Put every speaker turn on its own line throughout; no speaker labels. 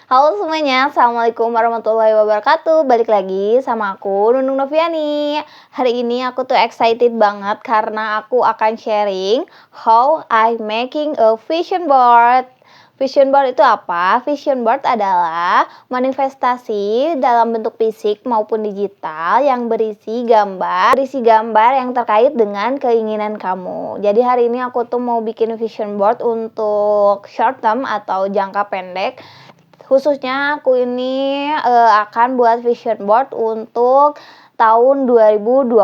Halo semuanya, Assalamualaikum warahmatullahi wabarakatuh. Balik lagi sama aku, Nunung Noviani. Hari ini aku tuh excited banget karena aku akan sharing how I making a vision board. Vision board itu apa? Vision board adalah manifestasi dalam bentuk fisik maupun digital yang berisi gambar yang terkait dengan keinginan kamu. Jadi hari ini aku tuh mau bikin vision board untuk short term atau jangka pendek. Khususnya aku ini akan buat vision board untuk tahun 2025.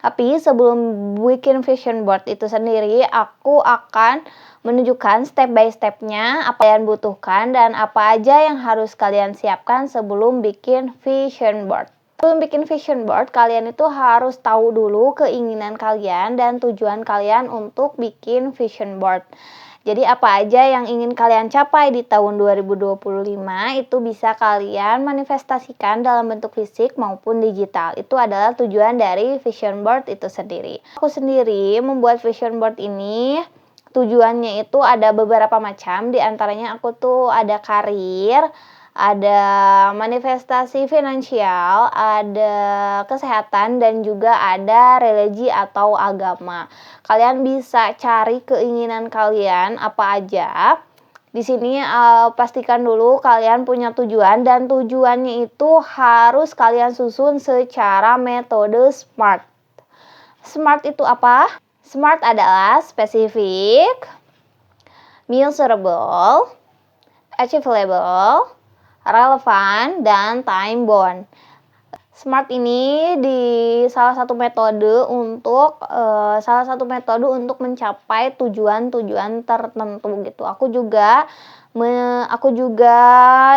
Tapi sebelum bikin vision board itu sendiri, aku akan menunjukkan step by stepnya apa yang butuhkan dan apa aja yang harus kalian siapkan sebelum bikin vision board. Sebelum bikin vision board, kalian itu harus tahu dulu keinginan kalian dan tujuan kalian untuk bikin vision board. Jadi apa aja yang ingin kalian capai di tahun 2025 itu bisa kalian manifestasikan dalam bentuk fisik maupun digital. Itu adalah tujuan dari vision board itu sendiri. Aku sendiri membuat vision board ini tujuannya itu ada beberapa macam. Di antaranya aku tuh ada karir, ada manifestasi finansial, ada kesehatan, dan juga ada religi atau agama. Kalian bisa cari keinginan kalian apa aja. Di sini pastikan dulu kalian punya tujuan dan tujuannya itu harus kalian susun secara metode SMART. SMART itu apa? SMART adalah specific, measurable, achievable, relevan, dan time bound. SMART ini di salah satu metode untuk mencapai tujuan-tujuan tertentu gitu. Aku juga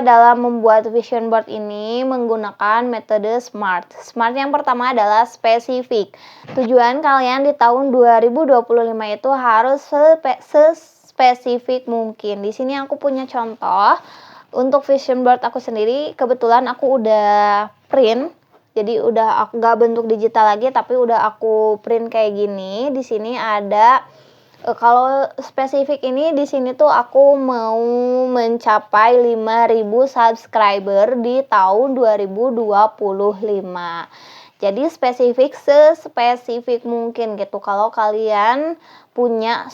dalam membuat vision board ini menggunakan metode SMART. SMART yang pertama adalah spesifik. Tujuan kalian di tahun 2025 itu harus sespesifik mungkin. Di sini aku punya contoh. Untuk vision board aku sendiri, kebetulan aku udah print. Jadi udah aku nggak bentuk digital lagi, tapi udah aku print kayak gini. Di sini ada kalau spesifik ini di sini tuh aku mau mencapai 5.000 subscriber di tahun 2025. Jadi sespesifik mungkin gitu. Kalau kalian punya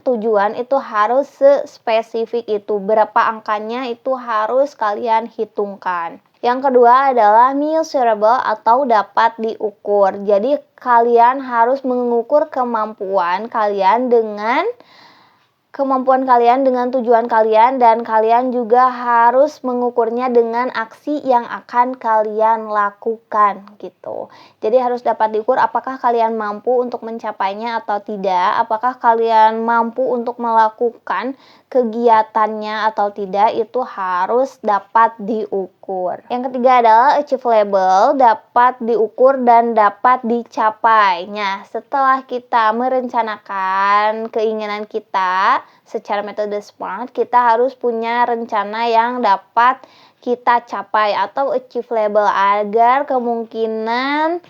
tujuan itu harus sespesifik itu. Berapa angkanya itu harus kalian hitungkan. Yang kedua adalah measurable atau dapat diukur. Jadi kalian harus mengukur kemampuan kalian dengan tujuan kalian, dan kalian juga harus mengukurnya dengan aksi yang akan kalian lakukan gitu. Jadi harus dapat diukur apakah kalian mampu untuk mencapainya atau tidak, apakah kalian mampu untuk melakukan kegiatannya atau tidak, itu harus dapat diukur. Yang ketiga adalah achievable, dapat diukur dan dapat dicapai. Nah, setelah kita merencanakan keinginan kita secara metode SMART, kita harus punya rencana yang dapat kita capai atau achievable agar kemungkinan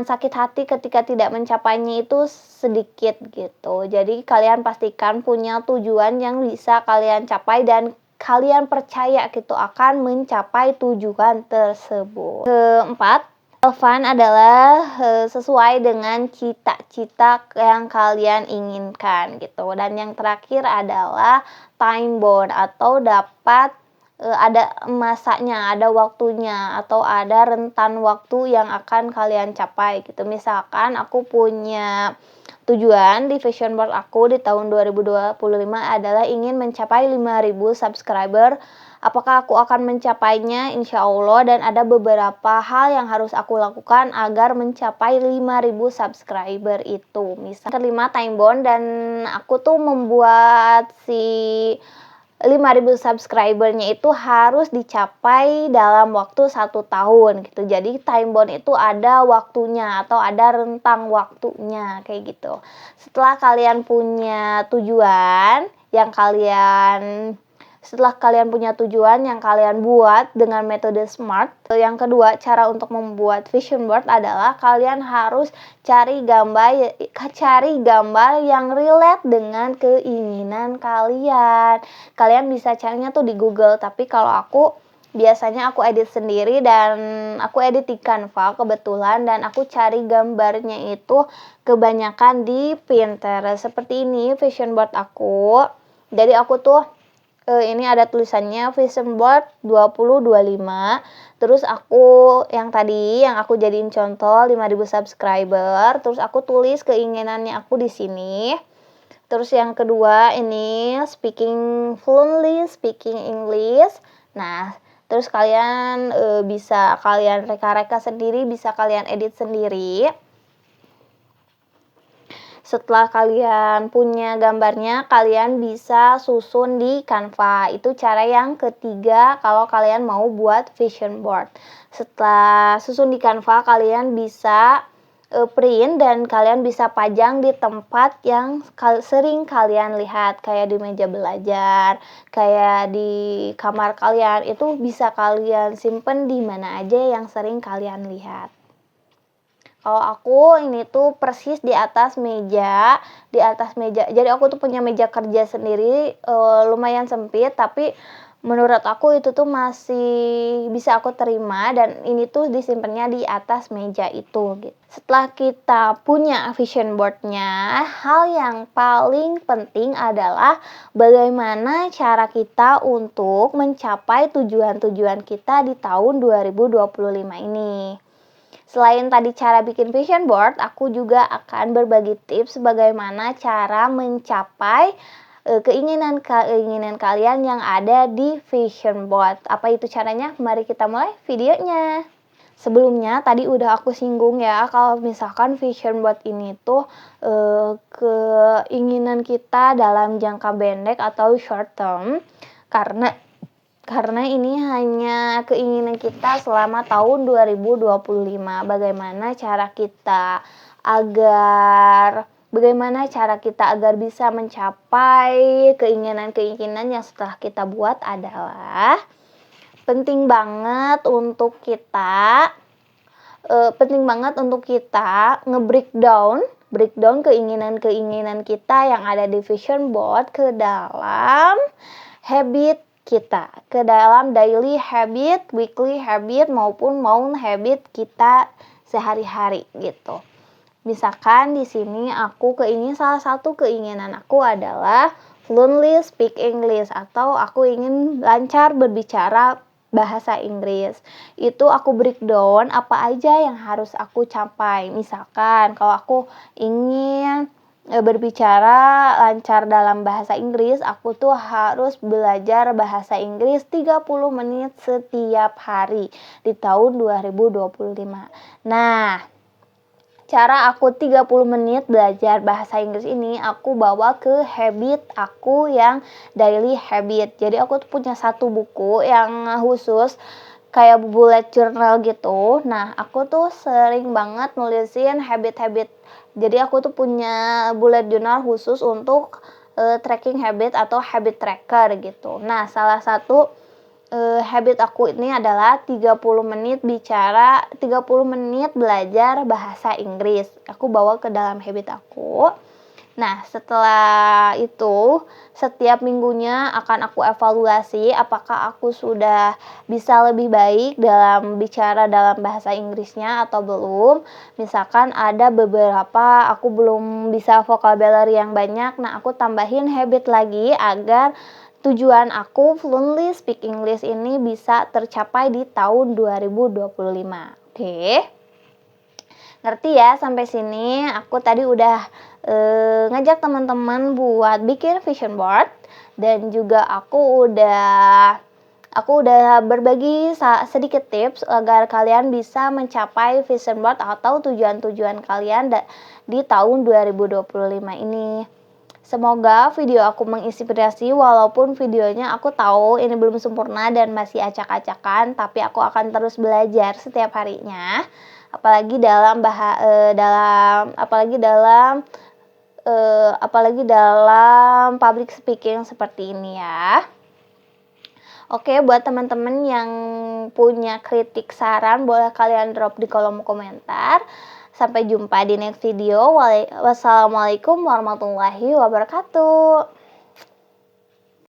sakit hati ketika tidak mencapainya itu sedikit gitu. Jadi kalian pastikan punya tujuan yang bisa kalian capai dan kalian percaya gitu akan mencapai tujuan tersebut. Keempat, relevan adalah sesuai dengan cita-cita yang kalian inginkan gitu. Dan yang terakhir adalah time bound atau dapat ada masanya, ada waktunya, atau ada rentan waktu yang akan kalian capai gitu. Misalkan aku punya tujuan di vision board aku di tahun 2025 adalah ingin mencapai 5.000 subscriber. Apakah aku akan mencapainya? Insya Allah. Dan ada beberapa hal yang harus aku lakukan agar mencapai 5.000 subscriber itu. Misal kelima, time bound, dan aku tuh membuat si 5.000 subscribernya itu harus dicapai dalam waktu 1 tahun gitu. Jadi time bound itu ada waktunya atau ada rentang waktunya kayak gitu. Setelah kalian punya tujuan yang kalian Setelah kalian punya tujuan yang kalian buat dengan metode SMART. Yang kedua, cara untuk membuat vision board adalah kalian harus cari gambar yang relate dengan keinginan kalian. Kalian bisa carinya tuh di Google, tapi kalau aku biasanya aku edit sendiri dan aku edit di Canva kebetulan, dan aku cari gambarnya itu kebanyakan di Pinterest. Seperti ini vision board aku. Jadi aku tuh ini ada tulisannya vision board 2025. Terus aku yang tadi yang aku jadiin contoh 5.000 subscriber, terus aku tulis keinginannya aku di sini. Terus yang kedua ini speaking fluently, speaking English. Nah, terus kalian bisa kalian reka-reka sendiri, bisa kalian edit sendiri. Setelah kalian punya gambarnya, kalian bisa susun di Canva. Itu cara yang ketiga kalau kalian mau buat vision board. Setelah susun di Canva, kalian bisa print dan kalian bisa pajang di tempat yang sering kalian lihat, kayak di meja belajar, kayak di kamar kalian. Itu bisa kalian simpen di mana aja yang sering kalian lihat. Kalau aku ini tuh persis di atas meja. Jadi aku tuh punya meja kerja sendiri, lumayan sempit, tapi menurut aku itu tuh masih bisa aku terima, dan ini tuh disimpannya di atas meja itu gitu. Setelah kita punya vision board-nya, hal yang paling penting adalah bagaimana cara kita untuk mencapai tujuan-tujuan kita di tahun 2025 ini. Selain tadi cara bikin vision board, aku juga akan berbagi tips bagaimana cara mencapai keinginan kalian yang ada di vision board. Apa itu caranya? Mari kita mulai videonya. Sebelumnya tadi udah aku singgung ya, kalau misalkan vision board ini tuh keinginan kita dalam jangka pendek atau short term, karena ini hanya keinginan kita selama tahun 2025. Bagaimana cara kita agar bisa mencapai keinginan-keinginan yang setelah kita buat adalah penting banget untuk kita breakdown keinginan-keinginan kita yang ada di vision board ke dalam habit kita, ke dalam daily habit, weekly habit, maupun month habit kita sehari-hari gitu. Misalkan di sini salah satu keinginan aku adalah fluently speak English, atau aku ingin lancar berbicara bahasa Inggris. Itu aku breakdown apa aja yang harus aku capai. Misalkan kalau aku ingin berbicara lancar dalam bahasa Inggris, aku tuh harus belajar bahasa Inggris 30 menit setiap hari di tahun 2025. Nah, cara aku 30 menit belajar bahasa Inggris ini aku bawa ke habit aku yang daily habit. Jadi aku tuh punya satu buku yang khusus kayak bullet journal gitu. Nah, aku tuh sering banget nulisin habit-habit. Jadi aku tuh punya bullet journal khusus untuk tracking habit atau habit tracker gitu. Nah, salah satu habit aku ini adalah 30 menit belajar bahasa Inggris. Aku bawa ke dalam habit aku. Nah, setelah itu, setiap minggunya akan aku evaluasi apakah aku sudah bisa lebih baik dalam bicara dalam bahasa Inggrisnya atau belum. Misalkan ada beberapa aku belum bisa vocabulary yang banyak, nah aku tambahin habit lagi agar tujuan aku fluently speak English ini bisa tercapai di tahun 2025. Oke. Ngerti ya sampai sini? Aku tadi udah ngajak teman-teman buat bikin vision board, dan juga aku udah berbagi sedikit tips agar kalian bisa mencapai vision board atau tujuan-tujuan kalian di tahun 2025 ini. Semoga video aku menginspirasi, walaupun videonya aku tahu ini belum sempurna dan masih acak-acakan, tapi aku akan terus belajar setiap harinya. Apalagi dalam public speaking seperti ini ya. Oke, buat teman-teman yang punya kritik saran boleh kalian drop di kolom komentar. Sampai jumpa di next video. Wassalamualaikum warahmatullahi wabarakatuh.